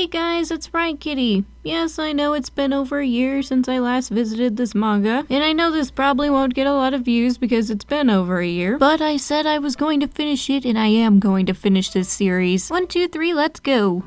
Hey guys, it's Riot Kitty. Yes, I know it's been over a year since I last visited this manga, and I know this probably won't get a lot of views because it's been over a year, but I said I was going to finish it, and I am going to finish this series. 1, 2, 3, let's go!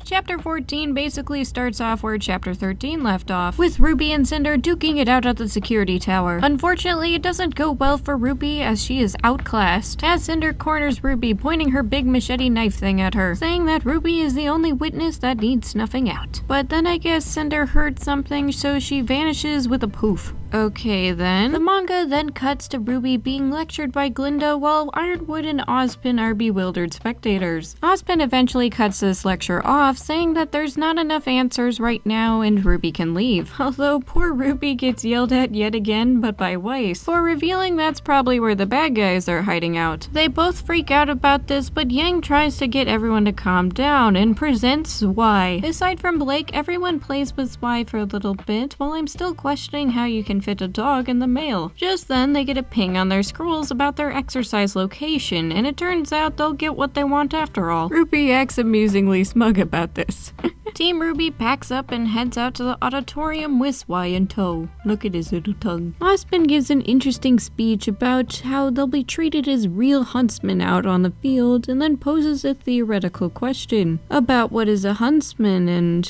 Chapter 14 basically starts off where Chapter 13 left off, with RWBY and Cinder duking it out at the security tower. Unfortunately, it doesn't go well for RWBY as she is outclassed, as Cinder corners RWBY, pointing her big machete knife thing at her, saying that RWBY is the only witness that needs snuffing out. But then I guess Cinder heard something, so she vanishes with a poof. Okay then. The manga then cuts to RWBY being lectured by Glinda while Ironwood and Ozpin are bewildered spectators. Ozpin eventually cuts this lecture off, saying that there's not enough answers right now and RWBY can leave. Although poor RWBY gets yelled at yet again, but by Weiss, for revealing that's probably where the bad guys are hiding out. They both freak out about this, but Yang tries to get everyone to calm down and presents Why. Aside from Blake, everyone plays with Why for a little bit, while I'm still questioning how you can fit a dog in the mail. Just then, they get a ping on their scrolls about their exercise location, and it turns out they'll get what they want after all. RWBY acts amusingly smug about this. Team RWBY packs up and heads out to the auditorium with Y in tow. Look at his little tongue. Ozpin gives an interesting speech about how they'll be treated as real huntsmen out on the field, and then poses a theoretical question about what is a huntsman and,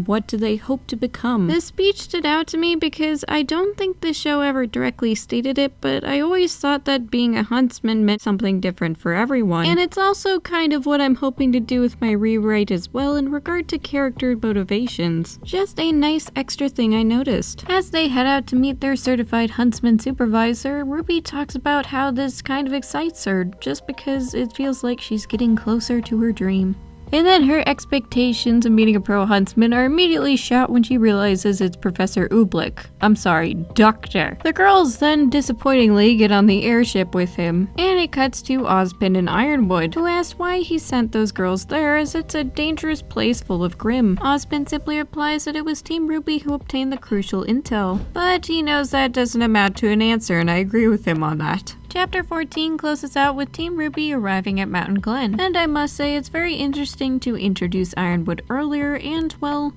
what do they hope to become. This speech stood out to me because I don't think the show ever directly stated it, but I always thought that being a huntsman meant something different for everyone. And it's also kind of what I'm hoping to do with my rewrite as well in regard to character motivations. Just a nice extra thing I noticed. As they head out to meet their certified huntsman supervisor, RWBY talks about how this kind of excites her just because it feels like she's getting closer to her dream. And then her expectations of meeting a pro huntsman are immediately shot when she realizes it's Professor Oobleck. I'm sorry, Doctor. The girls then disappointingly get on the airship with him, and it cuts to Ozpin and Ironwood, who ask why he sent those girls there as it's a dangerous place full of Grimm. Ozpin simply replies that it was Team RWBY who obtained the crucial intel, but he knows that doesn't amount to an answer, and I agree with him on that. Chapter 14 closes out with Team RWBY arriving at Mountain Glen, and I must say it's very interesting to introduce Ironwood earlier and, well,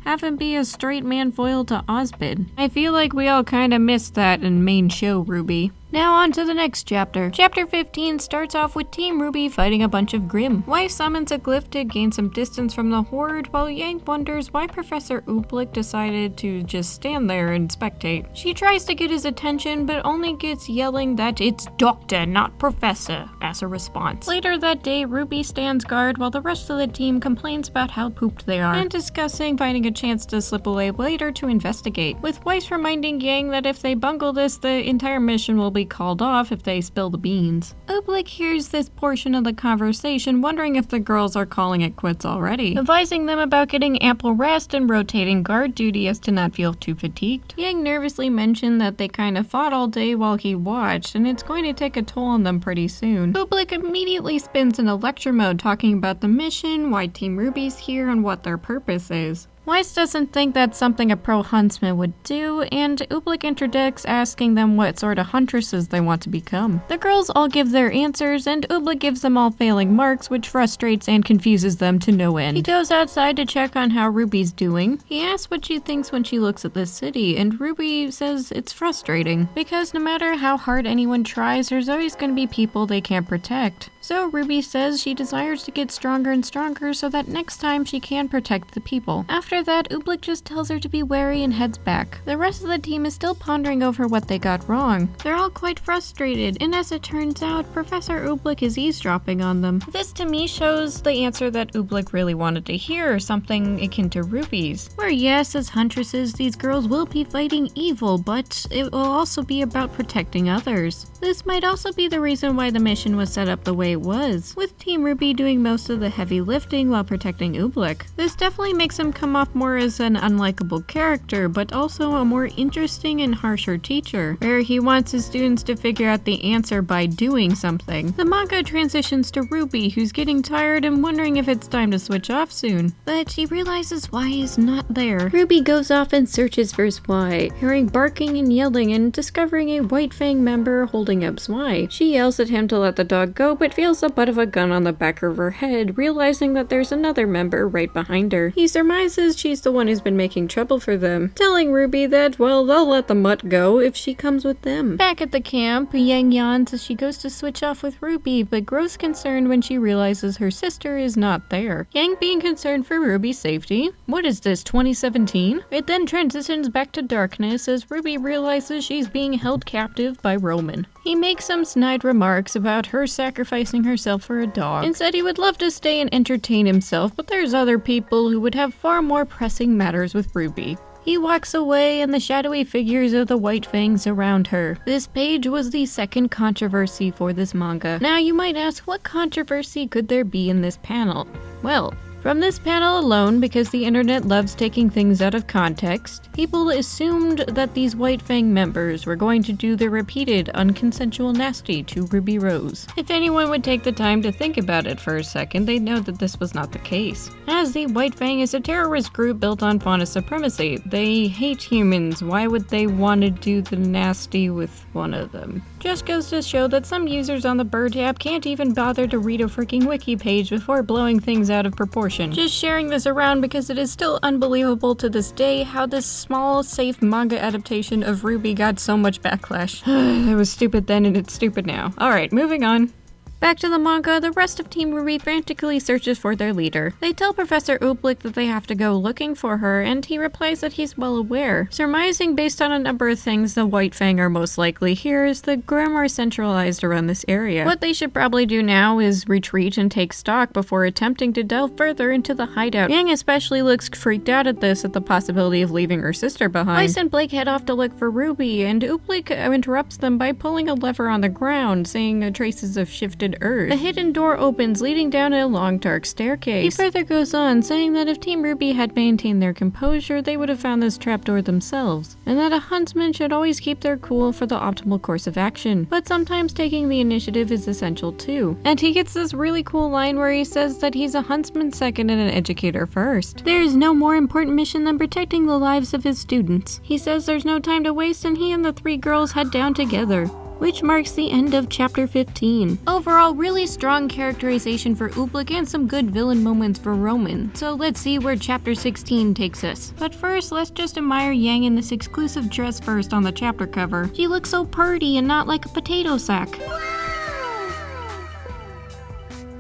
have him be a straight man foil to Ozpin. I feel like we all kinda missed that in main show RWBY. Now on to the next chapter. Chapter 15 starts off with Team RWBY fighting a bunch of Grimm. Weiss summons a glyph to gain some distance from the horde, while Yang wonders why Professor Oobleck decided to just stand there and spectate. She tries to get his attention, but only gets yelling that it's Doctor, not Professor, as a response. Later that day, RWBY stands guard while the rest of the team complains about how pooped they are, and discussing finding a chance to slip away later to investigate, with Weiss reminding Yang that if they bungle this, the entire mission will be called off if they spill the beans. Oobleck hears this portion of the conversation, wondering if the girls are calling it quits already, advising them about getting ample rest and rotating guard duty as to not feel too fatigued. Yang nervously mentioned that they kind of fought all day while he watched, and it's going to take a toll on them pretty soon. Oobleck immediately spins into lecture mode, talking about the mission, why Team RWBY's here, and what their purpose is. Weiss doesn't think that's something a pro huntsman would do, and Oobleck interdicts, asking them what sort of huntresses they want to become. The girls all give their answers, and Oobleck gives them all failing marks, which frustrates and confuses them to no end. He goes outside to check on how RWBY's doing. He asks what she thinks when she looks at the city, and RWBY says it's frustrating, because no matter how hard anyone tries, there's always going to be people they can't protect. So RWBY says she desires to get stronger and stronger so that next time she can protect the people. After that, Oobleck just tells her to be wary and heads back. The rest of the team is still pondering over what they got wrong. They're all quite frustrated, and as it turns out, Professor Oobleck is eavesdropping on them. This to me shows the answer that Oobleck really wanted to hear, something akin to RWBY's. Where yes, as huntresses, these girls will be fighting evil, but it will also be about protecting others. This might also be the reason why the mission was set up the way it was, with Team RWBY doing most of the heavy lifting while protecting Oobleck. This definitely makes him come off off more as an unlikable character, but also a more interesting and harsher teacher, where he wants his students to figure out the answer by doing something. The manga transitions to RWBY, who's getting tired and wondering if it's time to switch off soon, but she realizes Y is not there. RWBY goes off and searches for Y, hearing barking and yelling and discovering a White Fang member holding up Y. She yells at him to let the dog go, but feels the butt of a gun on the back of her head, realizing that there's another member right behind her. He surmises she's the one who's been making trouble for them, telling RWBY that, well, they'll let the mutt go if she comes with them. Back at the camp, Yang yawns as she goes to switch off with RWBY, but grows concerned when she realizes her sister is not there. Yang being concerned for RWBY's safety. What is this, 2017? It then transitions back to darkness as RWBY realizes she's being held captive by Roman. He makes some snide remarks about her sacrificing herself for a dog, and said he would love to stay and entertain himself, but there's other people who would have far more pressing matters with RWBY. He walks away and the shadowy figures of the White Fang surround her. This page was the second controversy for this manga. Now you might ask, what controversy could there be in this panel? Well, from this panel alone, because the internet loves taking things out of context, people assumed that these White Fang members were going to do their repeated unconsensual nasty to Ruby Rose. If anyone would take the time to think about it for a second, they'd know that this was not the case. As the White Fang is a terrorist group built on fauna supremacy. They hate humans. Why would they want to do the nasty with one of them? Just goes to show that some users on the Bird app can't even bother to read a freaking wiki page before blowing things out of proportion. Just sharing this around because it is still unbelievable to this day how this small, safe manga adaptation of RWBY got so much backlash. It was stupid then and it's stupid now. Alright, moving on. Back to the manga, the rest of Team RWBY frantically searches for their leader. They tell Professor Ooblik that they have to go looking for her, and he replies that he's well aware. Surmising based on a number of things the White Fang are most likely here is the grammar centralized around this area. What they should probably do now is retreat and take stock before attempting to delve further into the hideout. Yang especially looks freaked out at this at the possibility of leaving her sister behind. Weiss and Blake head off to look for RWBY, and Ooblik interrupts them by pulling a lever on the ground, seeing traces of shifted earth. A hidden door opens, leading down a long dark staircase. He further goes on, saying that if Team RWBY had maintained their composure, they would have found this trapdoor themselves, and that a huntsman should always keep their cool for the optimal course of action, but sometimes taking the initiative is essential too. And he gets this really cool line where he says that he's a huntsman second and an educator first. There is no more important mission than protecting the lives of his students. He says there's no time to waste, and he and the three girls head down together, which marks the end of chapter 15. Overall, really strong characterization for Ooblik and some good villain moments for Roman. So let's see where chapter 16 takes us. But first, let's just admire Yang in this exclusive dress first on the chapter cover. She looks so purty and not like a potato sack.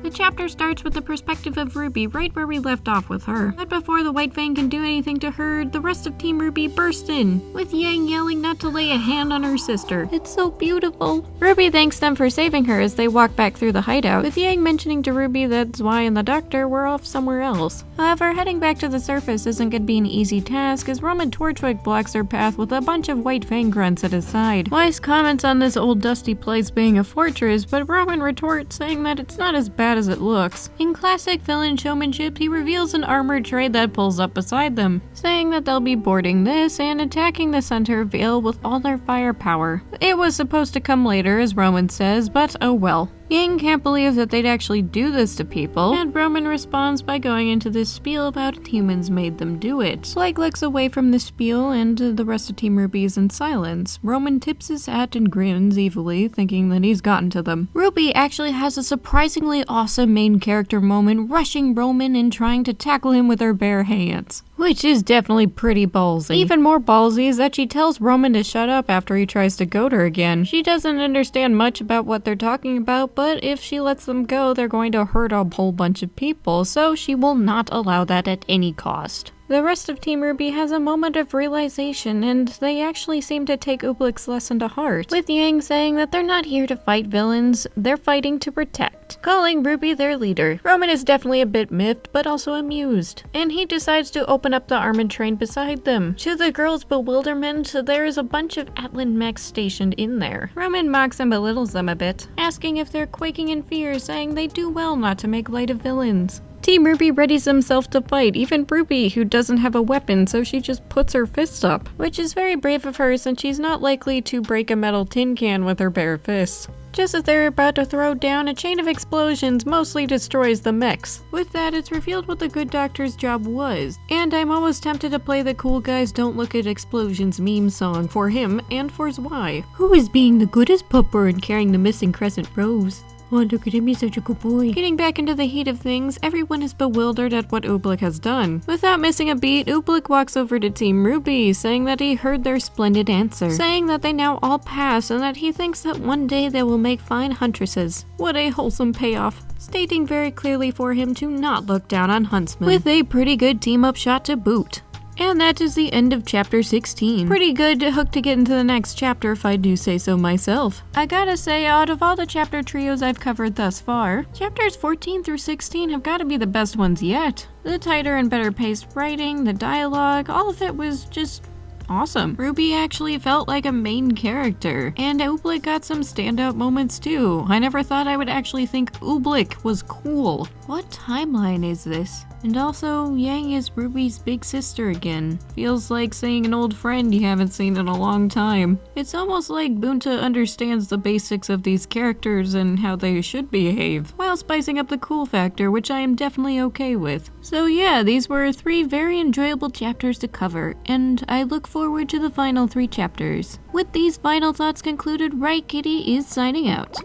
The chapter starts with the perspective of RWBY, right where we left off with her. But before the White Fang can do anything to her, the rest of Team RWBY burst in, with Yang yelling not to lay a hand on her sister. It's so beautiful. RWBY thanks them for saving her as they walk back through the hideout, with Yang mentioning to RWBY that Zwei and the doctor were off somewhere else. However, heading back to the surface isn't going to be an easy task, as Roman Torchwick blocks her path with a bunch of White Fang grunts at his side. Weiss comments on this old dusty place being a fortress, but Roman retorts saying that it's not as bad as it looks. In classic villain showmanship, he reveals an armored train that pulls up beside them, saying that they'll be boarding this and attacking the center of Vale with all their firepower. It was supposed to come later, as Roman says, but oh well. Yang can't believe that they'd actually do this to people, and Roman responds by going into this spiel about humans made them do it. Blake looks away from the spiel, and the rest of Team RWBY is in silence. Roman tips his hat and grins evilly, thinking that he's gotten to them. RWBY actually has a surprisingly awesome main character moment, rushing Roman and trying to tackle him with her bare hands, which is definitely pretty ballsy. Even more ballsy is that she tells Roman to shut up after he tries to goad her again. She doesn't understand much about what they're talking about, but if she lets them go, they're going to hurt a whole bunch of people, so she will not allow that at any cost. The rest of Team RWBY has a moment of realization, and they actually seem to take Ooblik's lesson to heart, with Yang saying that they're not here to fight villains, they're fighting to protect, calling RWBY their leader. Roman is definitely a bit miffed, but also amused, and he decides to open up the armored train beside them. To the girls' bewilderment, there is a bunch of Atlan mechs stationed in there. Roman mocks and belittles them a bit, asking if they're quaking in fear, saying they do well not to make light of villains. Team RWBY readies himself to fight, even RWBY, who doesn't have a weapon, so she just puts her fist up. Which is very brave of her, since she's not likely to break a metal tin can with her bare fists. Just as they're about to throw down, a chain of explosions mostly destroys the mechs. With that, it's revealed what the good doctor's job was. And I'm almost tempted to play the Cool Guys Don't Look at Explosions meme song for him and for Zwei. Who is being the goodest pupper and carrying the missing crescent rose? Oh, look at him, he's such a good boy. Getting back into the heat of things, everyone is bewildered at what Oobleck has done. Without missing a beat, Oobleck walks over to Team RWBY, saying that he heard their splendid answer, saying that they now all pass and that he thinks that one day they will make fine huntresses. What a wholesome payoff, stating very clearly for him to not look down on huntsmen, with a pretty good team-up shot to boot. And that is the end of chapter 16. Pretty good hook to get into the next chapter if I do say so myself. I gotta say, out of all the chapter trios I've covered thus far, chapters 14 through 16 have gotta be the best ones yet. The tighter and better paced writing, the dialogue, all of it was just awesome. RWBY actually felt like a main character, and Oobleck got some standout moments too. I never thought I would actually think Oobleck was cool. What timeline is this? And also, Yang is RWBY's big sister again. Feels like seeing an old friend you haven't seen in a long time. It's almost like Bunta understands the basics of these characters and how they should behave, while spicing up the cool factor, which I am definitely okay with. So yeah, these were 3 very enjoyable chapters to cover, and I look forward to the final 3 chapters. With these final thoughts concluded, Right Kitty is signing out.